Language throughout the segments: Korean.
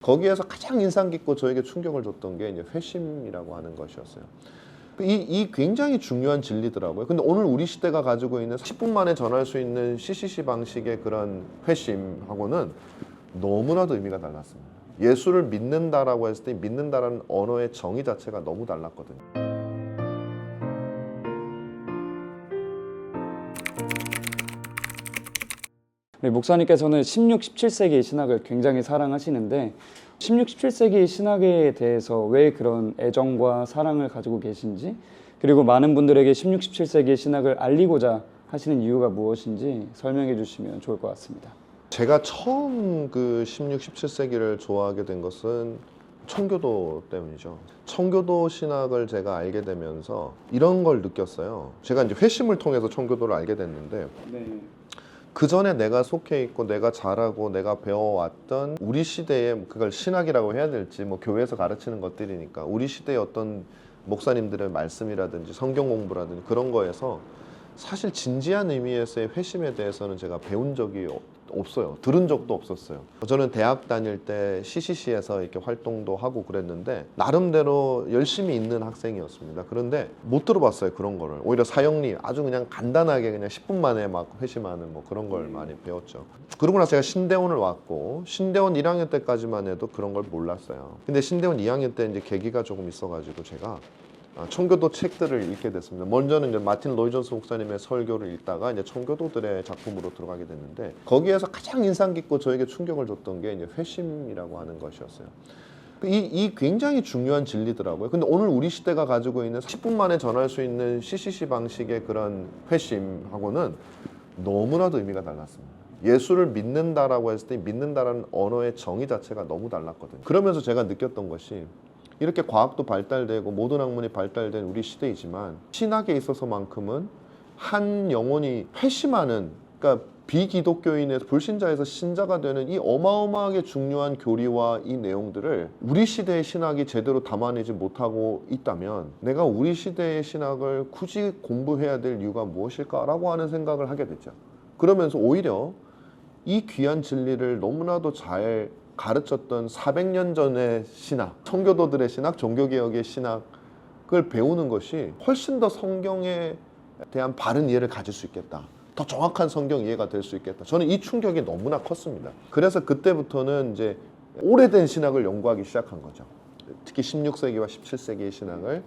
거기에서 가장 인상 깊고 저에게 충격을 줬던 게 이제 회심이라고 하는 것이었어요. 이 굉장히 중요한 진리더라고요. 근데 오늘 우리 시대가 가지고 있는 10분 만에 전할 수 있는 CCC 방식의 그런 회심하고는 너무나도 의미가 달랐습니다. 예수를 믿는다라고 했을 때 믿는다라는 언어의 정의 자체가 너무 달랐거든요. 네, 목사님께서는 16, 17세기 신학을 굉장히 사랑하시는데 16, 17세기 신학에 대해서 왜 그런 애정과 사랑을 가지고 계신지, 그리고 많은 분들에게 16, 17세기 신학을 알리고자 하시는 이유가 무엇인지 설명해 주시면 좋을 것 같습니다. 제가 처음 그 16, 17세기를 좋아하게 된 것은 청교도 때문이죠. 청교도 신학을 제가 알게 되면서 이런 걸 느꼈어요. 제가 이제 회심을 통해서 청교도를 알게 됐는데 그 전에 내가 속해 있고 내가 잘하고 내가 배워왔던 우리 시대의, 그걸 신학이라고 해야 될지 뭐 교회에서 가르치는 것들이니까, 우리 시대의 어떤 목사님들의 말씀이라든지 성경 공부라든지 그런 거에서 사실 진지한 의미에서의 회심에 대해서는 제가 배운 적이 없어요. 들은 적도 없었어요. 저는 대학 다닐 때 CCC에서 이렇게 활동도 하고 그랬는데 나름대로 열심히 있는 학생이었습니다. 그런데 못 들어봤어요, 그런 거를. 오히려 사형리 아주 그냥 간단하게 그냥 10분 만에 막 회심하는 뭐 그런 걸 많이 배웠죠. 그러고 나서 제가 신대원을 왔고, 신대원 1학년 때까지만 해도 그런 걸 몰랐어요. 근데 신대원 2학년 때 이제 계기가 조금 있어가지고 제가 청교도 책들을 읽게 됐습니다. 먼저는 이제 마틴 로이 존스 목사님의 설교를 읽다가 이제 청교도들의 작품으로 들어가게 됐는데, 거기에서 가장 인상 깊고 저에게 충격을 줬던 게 이제 회심이라고 하는 것이었어요. 이 굉장히 중요한 진리더라고요. 근데 오늘 우리 시대가 가지고 있는 10분 만에 전할 수 있는 CCC 방식의 그런 회심하고는 너무나도 의미가 달랐습니다. 예수를 믿는다라고 했을 때 믿는다라는 언어의 정의 자체가 너무 달랐거든요. 그러면서 제가 느꼈던 것이, 이렇게 과학도 발달되고 모든 학문이 발달된 우리 시대이지만 신학에 있어서만큼은 한 영혼이 회심하는, 그러니까 비기독교인에서 불신자에서 신자가 되는 이 어마어마하게 중요한 교리와 이 내용들을 우리 시대의 신학이 제대로 담아내지 못하고 있다면 내가 우리 시대의 신학을 굳이 공부해야 될 이유가 무엇일까라고 하는 생각을 하게 됐죠. 그러면서 오히려 이 귀한 진리를 너무나도 잘 가르쳤던 400년 전의 신학, 청교도들의 신학, 종교개혁의 신학을 배우는 것이 훨씬 더 성경에 대한 바른 이해를 가질 수 있겠다, 더 정확한 성경 이해가 될 수 있겠다. 저는 이 충격이 너무나 컸습니다. 그래서 그때부터는 이제 오래된 신학을 연구하기 시작한 거죠. 특히 16세기와 17세기의 신학을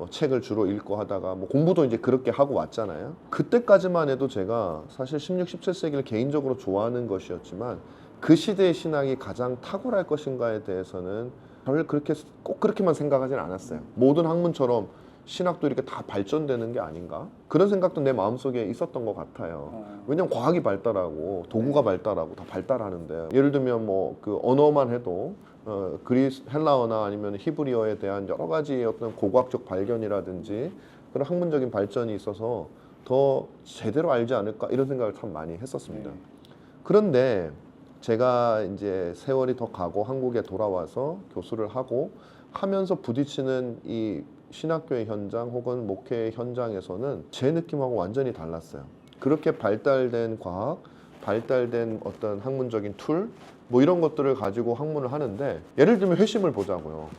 책을 주로 읽고 하다가 공부도 이제 그렇게 하고 왔잖아요. 그때까지만 해도 제가 사실 16, 17세기를 개인적으로 좋아하는 것이었지만 그 시대의 신학이 가장 탁월할 것인가에 대해서는 별 그렇게 꼭 그렇게만 생각하진 않았어요. 모든 학문처럼 신학도 이렇게 다 발전되는 게 아닌가? 그런 생각도 내 마음속에 있었던 것 같아요. 왜냐면 과학이 발달하고 도구가 발달하고 다 발달하는데, 예를 들면 그 언어만 해도 그리스 헬라어나 아니면 히브리어에 대한 여러 가지 어떤 고고학적 발견이라든지 그런 학문적인 발전이 있어서 더 제대로 알지 않을까, 이런 생각을 참 많이 했었습니다. 그런데 제가 이제 세월이 더 가고 한국에 돌아와서 교수를 하면서 부딪히는 이 신학교의 현장 혹은 목회의 현장에서는 제 느낌하고 완전히 달랐어요. 그렇게 발달된 과학, 발달된 어떤 학문적인 툴, 이런 것들을 가지고 학문을 하는데, 예를 들면 회심을 보자고요.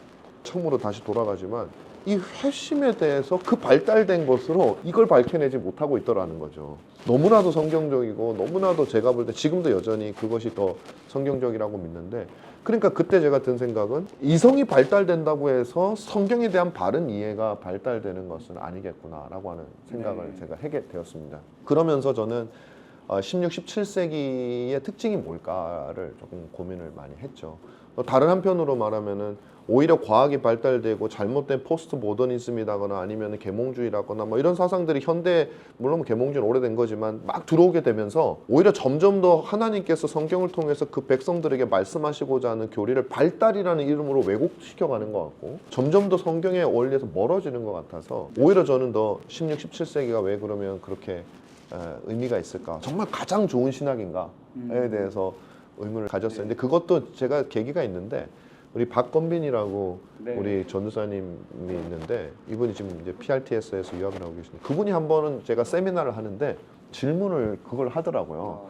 처음으로 다시 돌아가지만 이 회심에 대해서 그 발달된 것으로 이걸 밝혀내지 못하고 있더라는 거죠. 너무나도 성경적이고 너무나도 제가 볼 때 지금도 여전히 그것이 더 성경적이라고 믿는데, 그러니까 그때 제가 든 생각은 이성이 발달된다고 해서 성경에 대한 바른 이해가 발달되는 것은 아니겠구나라고 하는 생각을 제가 하게 되었습니다. 그러면서 저는 16, 17세기의 특징이 뭘까를 조금 고민을 많이 했죠. 다른 한편으로 말하면은 오히려 과학이 발달되고 잘못된 포스트 모더니즘이라거나 아니면 계몽주의라거나 이런 사상들이 현대, 물론 계몽주의는 오래된 거지만 막 들어오게 되면서 오히려 점점 더 하나님께서 성경을 통해서 그 백성들에게 말씀하시고자 하는 교리를 발달이라는 이름으로 왜곡시켜가는 것 같고, 점점 더 성경의 원리에서 멀어지는 것 같아서 오히려 저는 더 16, 17세기가 왜 그러면 그렇게 의미가 있을까, 정말 가장 좋은 신학인가에 대해서 의문을 가졌어요. 근데 그것도 제가 계기가 있는데, 우리 박건빈이라고 우리 전도사님이 있는데, 이분이 지금 이제 PRTS에서 유학을 하고 계시는데, 그분이 한 번은 제가 세미나를 하는데 질문을 그걸 하더라고요.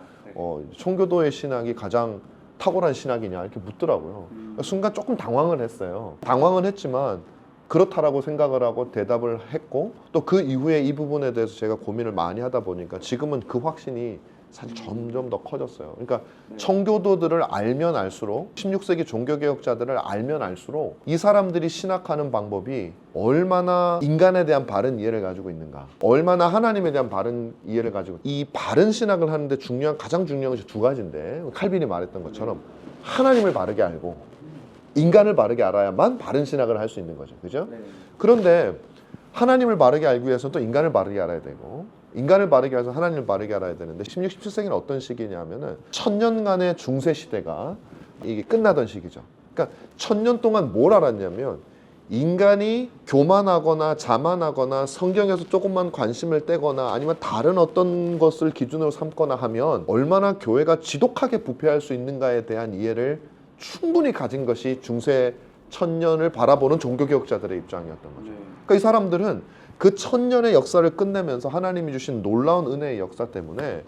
청교도의 신학이 가장 탁월한 신학이냐 이렇게 묻더라고요. 순간 조금 당황을 했어요. 당황은 했지만 그렇다라고 생각을 하고 대답을 했고 또 그 이후에 이 부분에 대해서 제가 고민을 많이 하다 보니까 지금은 그 확신이 사실 점점 더 커졌어요. 그러니까 청교도들을 알면 알수록 16세기 종교개혁자들을 알면 알수록 이 사람들이 신학하는 방법이 얼마나 인간에 대한 바른 이해를 가지고 있는가, 얼마나 하나님에 대한 바른 이해를 가지고 이 바른 신학을 하는데 가장 중요한 것이 두 가지인데 칼빈이 말했던 것처럼 하나님을 바르게 알고 인간을 바르게 알아야만 바른 신학을 할 수 있는 거죠. 그죠? 그런데 하나님을 바르게 알기 위해서는 또 인간을 바르게 알아야 되고 인간을 바르게 알아서 하나님을 바르게 알아야 되는데 16, 17세기는 어떤 시기냐면은 1000년간의 중세 시대가 이게 끝나던 시기죠. 그러니까 1000년 동안 뭘 알았냐면 인간이 교만하거나 자만하거나 성경에서 조금만 관심을 떼거나 아니면 다른 어떤 것을 기준으로 삼거나 하면 얼마나 교회가 지독하게 부패할 수 있는가에 대한 이해를 충분히 가진 것이 중세 1000년을 바라보는 종교개혁자들의 입장이었던 거죠. 그러니까 이 사람들은 그 1000년의 역사를 끝내면서 하나님이 주신 놀라운 은혜의 역사 때문에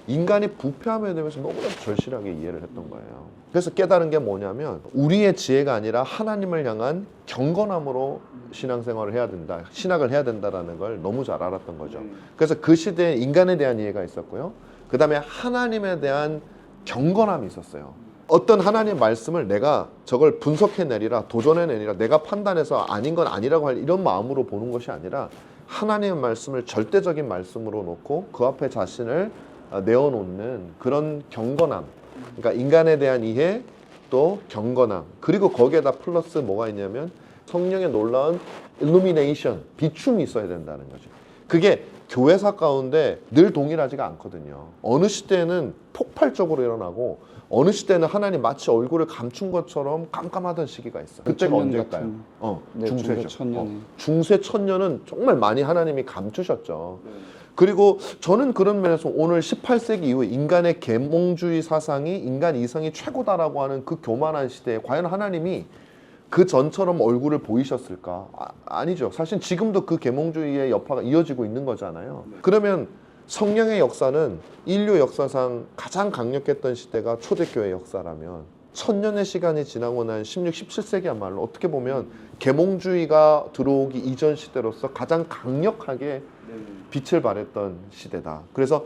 인간이 부패함에 대해서 너무나 절실하게 이해를 했던 거예요. 그래서 깨달은 게 뭐냐면 우리의 지혜가 아니라 하나님을 향한 경건함으로 신앙생활을 해야 된다, 신학을 해야 된다라는 걸 너무 잘 알았던 거죠. 그래서 그 시대에 인간에 대한 이해가 있었고요. 그 다음에 하나님에 대한 경건함이 있었어요. 어떤 하나님의 말씀을 내가 저걸 분석해내리라, 도전해내리라, 내가 판단해서 아닌 건 아니라고 할 이런 마음으로 보는 것이 아니라 하나님의 말씀을 절대적인 말씀으로 놓고 그 앞에 자신을 내어놓는 그런 경건함, 그러니까 인간에 대한 이해 또 경건함, 그리고 거기에다 플러스 뭐가 있냐면 성령의 놀라운 일루미네이션, 비춤이 있어야 된다는 거죠. 그게 교회사 가운데 늘 동일하지가 않거든요. 어느 시대에는 폭발적으로 일어나고 어느 시대는 하나님 마치 얼굴을 감춘 것처럼 깜깜하던 시기가 있어. 그때가 언제일까요? 네, 중세죠. 천년에. 중세 천년은 정말 많이 하나님이 감추셨죠. 그리고 저는 그런 면에서 오늘 18세기 이후에 인간의 계몽주의 사상이 인간 이성이 최고다라고 하는 그 교만한 시대에 과연 하나님이 그 전처럼 얼굴을 보이셨을까? 아니죠. 사실 지금도 그 계몽주의의 여파가 이어지고 있는 거잖아요. 그러면 성령의 역사는 인류 역사상 가장 강력했던 시대가 초대교회 역사라면 1000년의 시간이 지나고 난 16, 17세기야말로 어떻게 보면 계몽주의가 들어오기 이전 시대로서 가장 강력하게 빛을 발했던 시대다. 그래서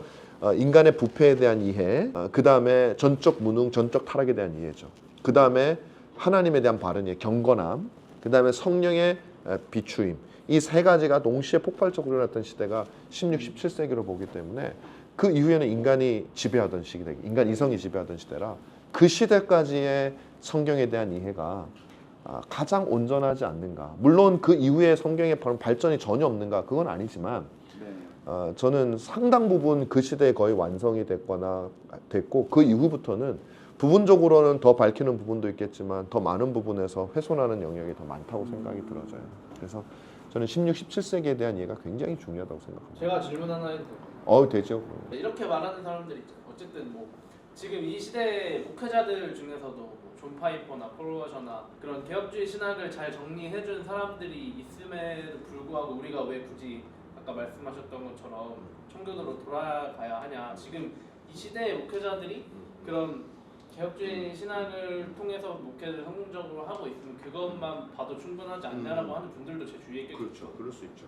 인간의 부패에 대한 이해, 그 다음에 전적 무능, 전적 타락에 대한 이해죠. 그 다음에 하나님에 대한 바른 이해, 경건함, 그 다음에 성령의 비추임, 이 세 가지가 동시에 폭발적으로 일어났던 시대가 16, 17세기로 보기 때문에 그 이후에는 인간이 지배하던 시기다, 인간 이성이 지배하던 시대라 그 시대까지의 성경에 대한 이해가 가장 온전하지 않는가. 물론 그 이후에 성경의 발전이 전혀 없는가, 그건 아니지만 저는 상당 부분 그 시대에 거의 완성이 됐고 그 이후부터는 부분적으로는 더 밝히는 부분도 있겠지만 더 많은 부분에서 훼손하는 영역이 더 많다고 생각이 들어져요. 그래서 저는 16, 17세기에 대한 이해가 굉장히 중요하다고 생각합니다. 제가 질문 하나 해도 될까요? 되죠. 이렇게 말하는 사람들 있죠. 어쨌든 뭐 지금 이 시대 목회자들 중에서도 뭐존 파이퍼나 폴 워셔나 그런 개혁주의 신학을 잘 정리해준 사람들이 있음에도 불구하고 우리가 왜 굳이 아까 말씀하셨던 것처럼 청교도로 돌아가야 하냐. 지금 이 시대의 목회자들이 그런 개혁주의 신학을 통해서 목회를 성공적으로 하고 있으면 그것만 봐도 충분하지 않냐라고 하는 분들도 제 주위에 꽤 그렇죠. 그럴 수 있죠.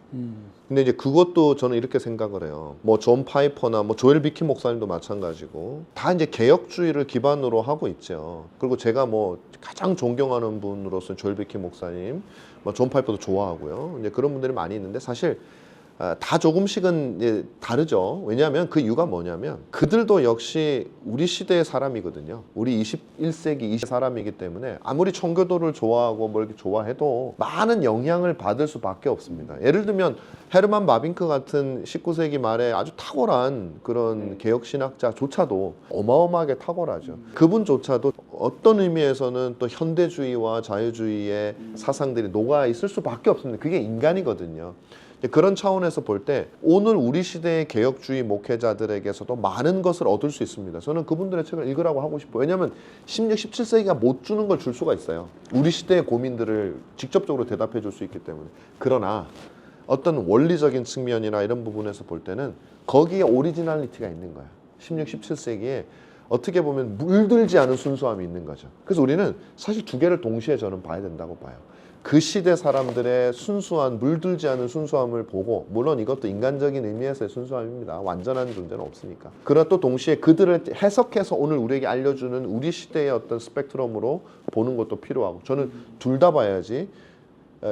근데 이제 그것도 저는 이렇게 생각을 해요. 뭐 존 파이퍼나 뭐 조엘 비키 목사님도 마찬가지고 다 이제 개혁주의를 기반으로 하고 있죠. 그리고 제가 뭐 가장 존경하는 분으로서는 조엘 비키 목사님, 뭐 존 파이퍼도 좋아하고요. 이제 그런 분들이 많이 있는데 사실 다 조금씩은 이제 다르죠. 왜냐하면 그 이유가 뭐냐면 그들도 역시 우리 시대의 사람이거든요. 우리 21세기 20 사람이기 때문에 아무리 청교도를 좋아하고 뭐 이렇게 좋아해도 많은 영향을 받을 수밖에 없습니다. 예를 들면 헤르만 바빙크 같은 19세기 말에 아주 탁월한 그런 개혁신학자조차도 어마어마하게 탁월하죠. 그분조차도 어떤 의미에서는 또 현대주의와 자유주의의 사상들이 녹아 있을 수밖에 없습니다. 그게 인간이거든요. 그런 차원에서 볼 때 오늘 우리 시대의 개혁주의 목회자들에게서도 많은 것을 얻을 수 있습니다. 저는 그분들의 책을 읽으라고 하고 싶어요. 왜냐하면 16, 17세기가 못 주는 걸 줄 수가 있어요. 우리 시대의 고민들을 직접적으로 대답해 줄 수 있기 때문에. 그러나 어떤 원리적인 측면이나 이런 부분에서 볼 때는 거기에 오리지널리티가 있는 거야. 16, 17세기에 어떻게 보면 물들지 않은 순수함이 있는 거죠. 그래서 우리는 사실 두 개를 동시에 저는 봐야 된다고 봐요. 그 시대 사람들의 순수한 물들지 않은 순수함을 보고, 물론 이것도 인간적인 의미에서의 순수함입니다. 완전한 존재는 없으니까. 그러나 또 동시에 그들을 해석해서 오늘 우리에게 알려주는 우리 시대의 어떤 스펙트럼으로 보는 것도 필요하고, 저는 둘 다 봐야지.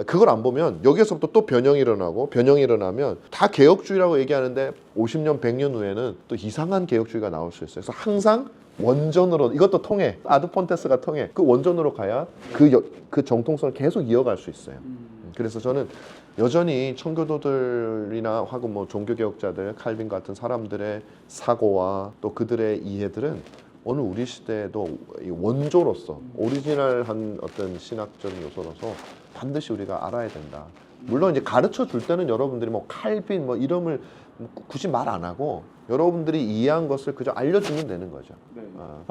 그걸 안 보면 여기에서부터 또 변형이 일어나고, 변형이 일어나면 다 개혁주의라고 얘기하는데 50년, 100년 후에는 또 이상한 개혁주의가 나올 수 있어요. 그래서 항상 원전으로, 이것도 통해, 아드폰테스가 통해, 그 원전으로 가야 그 정통성을 계속 이어갈 수 있어요. 그래서 저는 여전히 청교도들이나 하고 뭐 종교개혁자들, 칼빈 같은 사람들의 사고와 또 그들의 이해들은 오늘 우리 시대에도 원조로서 오리지널한 어떤 신학적인 요소로서 반드시 우리가 알아야 된다. 물론 이제 가르쳐 줄 때는 여러분들이 뭐 칼빈 뭐 이름을 굳이 말 안 하고 여러분들이 이해한 것을 그저 알려주면 되는 거죠.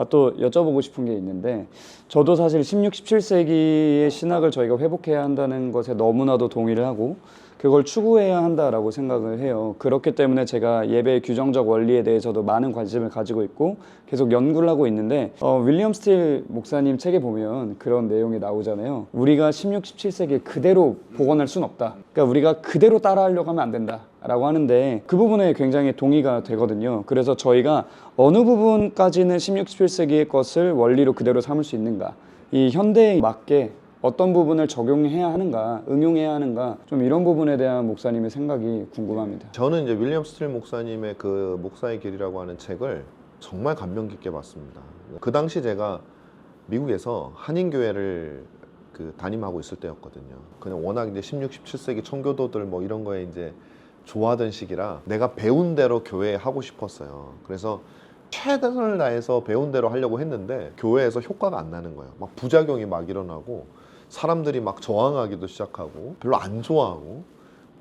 또 여쭤보고 싶은 게 있는데, 저도 사실 16, 17세기의 신학을 저희가 회복해야 한다는 것에 너무나도 동의를 하고 그걸 추구해야 한다라고 생각을 해요. 그렇기 때문에 제가 예배의 규정적 원리에 대해서도 많은 관심을 가지고 있고 계속 연구를 하고 있는데, 윌리엄 스틸 목사님 책에 보면 그런 내용이 나오잖아요. 우리가 16, 17세기에 그대로 복원할 수는 없다. 그러니까 우리가 그대로 따라하려고 하면 안 된다 라고 하는데, 그 부분에 굉장히 동의가 되거든요. 그래서 저희가 어느 부분까지는 16, 17세기의 것을 원리로 그대로 삼을 수 있는가, 이 현대에 맞게 어떤 부분을 적용해야 하는가, 응용해야 하는가, 좀 이런 부분에 대한 목사님의 생각이 궁금합니다. 저는 이제 윌리엄 스틸 목사님의 그 목사의 길이라고 하는 책을 정말 감명 깊게 봤습니다. 그 당시 제가 미국에서 한인교회를 담임하고 있을 때였거든요. 그냥 워낙 이제 16, 17세기 청교도들 뭐 이런 거에 이제 좋아하던 시기라 내가 배운 대로 교회에 하고 싶었어요. 그래서 최선을 다해서 배운 대로 하려고 했는데 교회에서 효과가 안 나는 거예요. 막 부작용이 막 일어나고 사람들이 막 저항하기도 시작하고 별로 안 좋아하고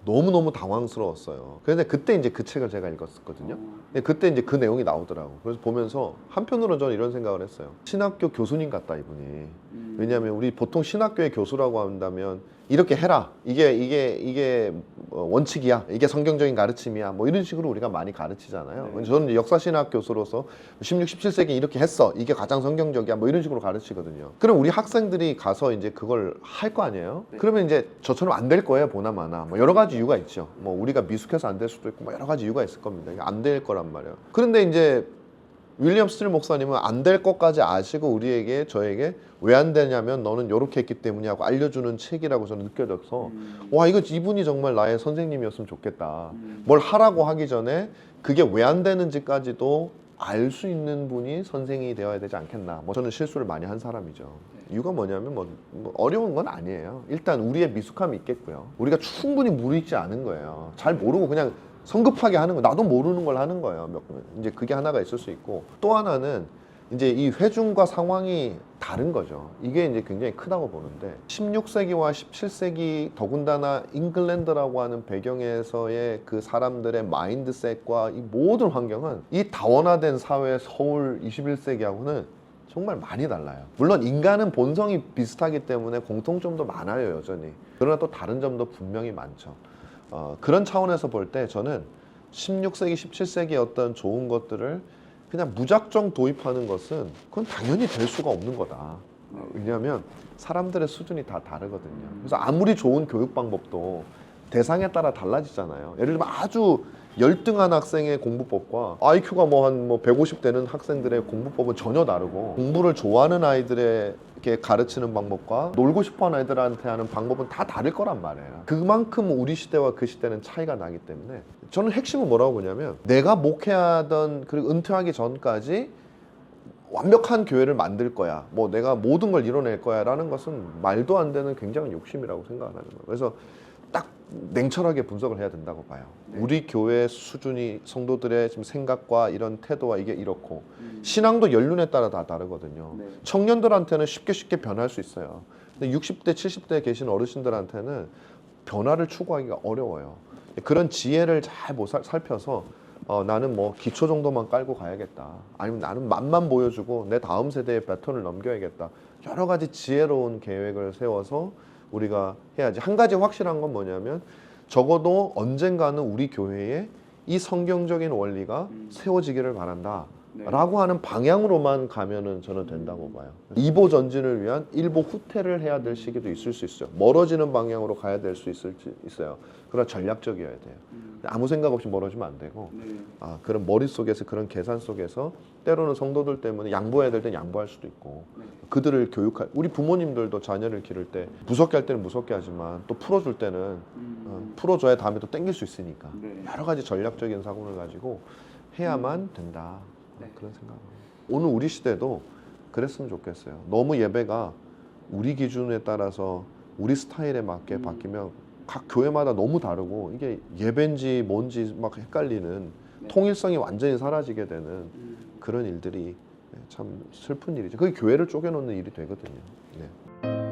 너무너무 당황스러웠어요. 그런데 그때 이제 그 책을 제가 읽었었거든요. 근데 그때 이제 그 내용이 나오더라고. 그래서 보면서 한편으로 저는 이런 생각을 했어요. 신학교 교수님 같다 이분이. 왜냐하면 우리 보통 신학교의 교수라고 한다면 이렇게 해라, 이게 원칙이야, 이게 성경적인 가르침이야, 뭐 이런 식으로 우리가 많이 가르치잖아요. 저는 역사신학 교수로서 16, 17세기 이렇게 했어, 이게 가장 성경적이야, 뭐 이런 식으로 가르치거든요. 그럼 우리 학생들이 가서 이제 그걸 할 거 아니에요? 그러면 이제 저처럼 안 될 거예요, 보나마나. 뭐 여러 가지 이유가 있죠. 뭐 우리가 미숙해서 안 될 수도 있고, 뭐 여러 가지 이유가 있을 겁니다. 이게 안 될 거란 말이에요. 그런데 이제 윌리엄 스틸 목사님은 안 될 것까지 아시고 저에게 왜 안 되냐면 너는 이렇게 했기 때문이야 하고 알려주는 책이라고 저는 느껴져서 와, 이분이 정말 나의 선생님이었으면 좋겠다. 뭘 하라고 하기 전에 그게 왜 안 되는지까지도 알 수 있는 분이 선생이 되어야 되지 않겠나. 뭐 저는 실수를 많이 한 사람이죠. 이유가 뭐냐면 뭐 어려운 건 아니에요. 일단 우리의 미숙함이 있겠고요. 우리가 충분히 무르익지 않은 거예요. 잘 모르고 그냥 성급하게 하는 거, 나도 모르는 걸 하는 거예요. 이제 그게 하나가 있을 수 있고, 또 하나는 이제 이 회중과 상황이 다른 거죠. 이게 이제 굉장히 크다고 보는데 16세기와 17세기 더군다나 잉글랜드라고 하는 배경에서의 그 사람들의 마인드셋과 이 모든 환경은 이 다원화된 사회 서울 21세기하고는 정말 많이 달라요. 물론 인간은 본성이 비슷하기 때문에 공통점도 많아요, 여전히. 그러나 또 다른 점도 분명히 많죠. 그런 차원에서 볼 때 저는 16세기, 17세기의 어떤 좋은 것들을 그냥 무작정 도입하는 것은 그건 당연히 될 수가 없는 거다. 왜냐하면 사람들의 수준이 다 다르거든요. 그래서 아무리 좋은 교육 방법도 대상에 따라 달라지잖아요. 예를 들면 아주 열등한 학생의 공부법과 IQ가 한 150 되는 학생들의 공부법은 전혀 다르고, 공부를 좋아하는 아이들에게 가르치는 방법과 놀고 싶어하는 애들한테 하는 방법은 다 다를 거란 말이에요. 그만큼 우리 시대와 그 시대는 차이가 나기 때문에 저는 핵심은 뭐라고 보냐면, 내가 목회하던 그리고 은퇴하기 전까지 완벽한 교회를 만들 거야, 뭐 내가 모든 걸 이뤄낼 거야 라는 것은 말도 안 되는 굉장한 욕심이라고 생각하는 거예요. 그래서 딱 냉철하게 분석을 해야 된다고 봐요. 우리 교회 수준이, 성도들의 지금 생각과 이런 태도와 이게 이렇고, 신앙도 연륜에 따라 다 다르거든요. 청년들한테는 쉽게 변할 수 있어요. 근데 60대, 70대에 계신 어르신들한테는 변화를 추구하기가 어려워요. 그런 지혜를 잘 살펴서 나는 뭐 기초 정도만 깔고 가야겠다, 아니면 나는 맛만 보여주고 내 다음 세대에 바톤을 넘겨야겠다, 여러 가지 지혜로운 계획을 세워서 우리가 해야지. 한 가지 확실한 건 뭐냐면, 적어도 언젠가는 우리 교회에 이 성경적인 원리가 세워지기를 바란다 네. 라고 하는 방향으로만 가면은 저는 된다고 봐요. 이보 전진을 위한 일보 후퇴를 해야 될 시기도 있을 수 있어요. 멀어지는 방향으로 가야 될 수 있어요. 그러나 전략적이어야 돼요. 아무 생각 없이 멀어지면 안 되고 네. 그런 머릿속에서 그런 계산 속에서 때로는 성도들 때문에 양보해야 될 땐 양보할 수도 있고 네. 그들을 교육할 우리 부모님들도 자녀를 기를 때 무섭게 할 때는 무섭게 하지만 또 풀어줄 때는 풀어줘야 다음에 또 땡길 수 있으니까 네. 여러 가지 전략적인 사고를 가지고 해야만 된다. 네. 그런 생각합니다. 오늘 우리 시대도 그랬으면 좋겠어요. 너무 예배가 우리 기준에 따라서 우리 스타일에 맞게 바뀌면 각 교회마다 너무 다르고 이게 예배인지 뭔지 막 헷갈리는 네. 통일성이 완전히 사라지게 되는 그런 일들이 참 슬픈 일이죠. 그게 교회를 쪼개놓는 일이 되거든요. 네.